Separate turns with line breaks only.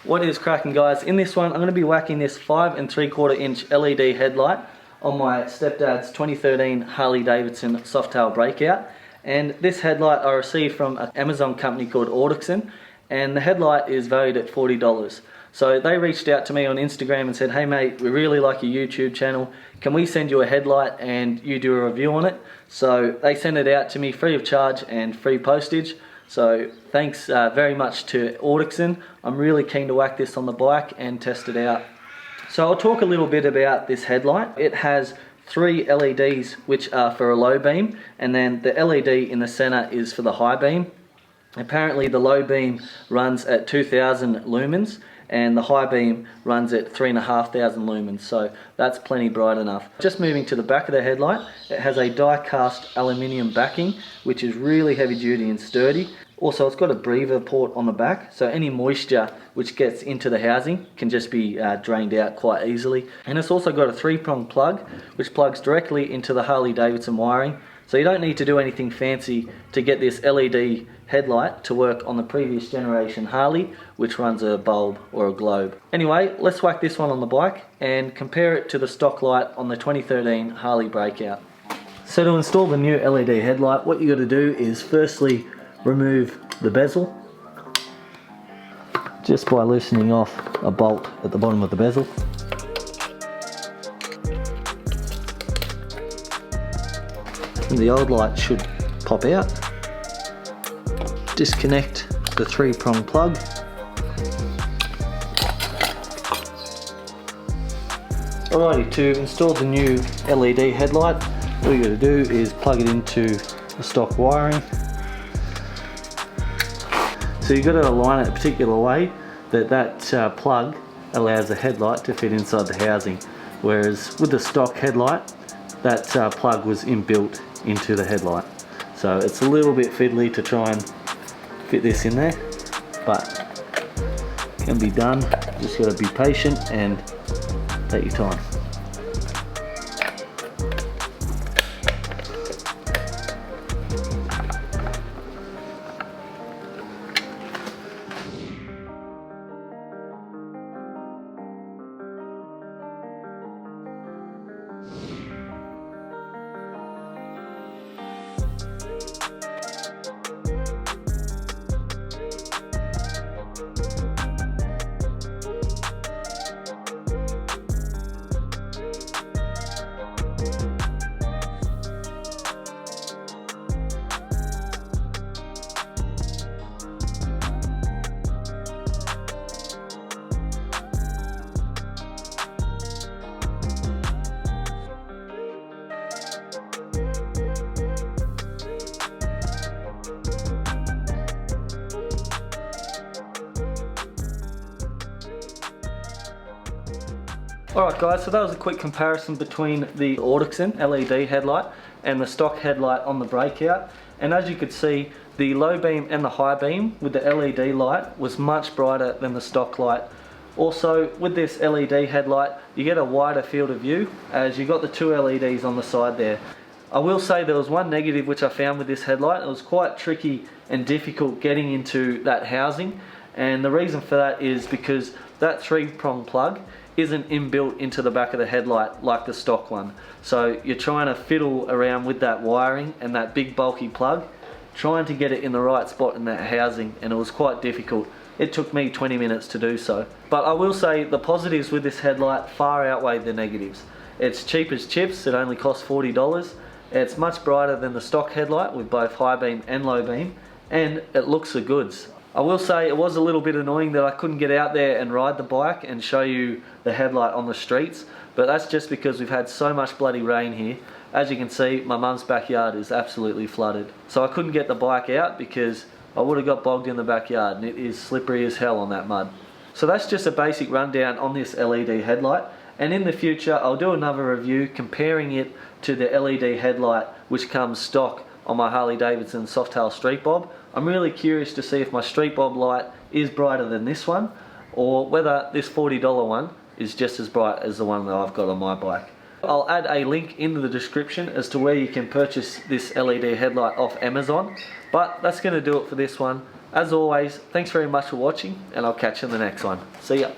What is cracking, guys? In this one I'm going to be whacking this 5 3/4 inch LED headlight on my stepdad's 2013 Harley Davidson Softail breakout. And this headlight I received from an Amazon company called Audexen, and the headlight is valued at $40. So they reached out to me on Instagram and said, hey mate, we really like your YouTube channel, can we send you a headlight and you do a review on it? So they sent it out to me free of charge and free postage. So thanks very much to Audexen. I'm really keen to whack this on the bike and test it out. So I'll talk a little bit about this headlight. It has 3 LEDs which are for a low beam, and then the LED in the center is for the high beam. Apparently the low beam runs at 2000 lumens and the high beam runs at 3,500 lumens, so that's plenty bright enough. Just moving to the back of the headlight, it has a die-cast aluminium backing which is really heavy duty and sturdy. Also it's got a breather port on the back, so any moisture which gets into the housing can just be drained out quite easily. And it's also got a 3-prong plug which plugs directly into the Harley Davidson wiring, so you don't need to do anything fancy to get this LED headlight to work on the previous generation Harley, which runs a bulb or a globe. Anyway, let's whack this one on the bike and compare it to the stock light on the 2013 Harley breakout. So to install the new LED headlight, what you got to do is firstly remove the bezel just by loosening off a bolt at the bottom of the bezel. And the old light should pop out. Disconnect the 3-prong plug. Alrighty, to install the new LED headlight, all you got to do is plug it into the stock wiring. So you've got to align it a particular way that plug allows the headlight to fit inside the housing, whereas with the stock headlight that plug was inbuilt into the headlight. So it's a little bit fiddly to try and fit this in there, but it can be done. Just got to be patient and take your time. Alright guys, so that was a quick comparison between the Audexen LED headlight and the stock headlight on the breakout. And as you could see, the low beam and the high beam with the LED light was much brighter than the stock light. Also, with this LED headlight, you get a wider field of view as you got the 2 LEDs on the side there. I will say there was one negative which I found with this headlight. It was quite tricky and difficult getting into that housing, and the reason for that is because that 3-prong plug isn't inbuilt into the back of the headlight like the stock one. So you're trying to fiddle around with that wiring and that big bulky plug, trying to get it in the right spot in that housing, and it was quite difficult. It took me 20 minutes to do so. But I will say the positives with this headlight far outweigh the negatives. It's cheap as chips, it only costs $40. It's much brighter than the stock headlight with both high beam and low beam, and it looks the goods. I will say it was a little bit annoying that I couldn't get out there and ride the bike and show you the headlight on the streets, but that's just because we've had so much bloody rain here. As you can see, my mum's backyard is absolutely flooded. So I couldn't get the bike out because I would have got bogged in the backyard, and it is slippery as hell on that mud. So that's just a basic rundown on this LED headlight, and in the future I'll do another review comparing it to the LED headlight which comes stock on my Harley Davidson Softail Street Bob. I'm really curious to see if my Street Bob light is brighter than this one, or whether this $40 one is just as bright as the one that I've got on my bike. I'll add a link in the description as to where you can purchase this LED headlight off Amazon. But that's going to do it for this one. As always, thanks very much for watching, and I'll catch you in the next one. See ya.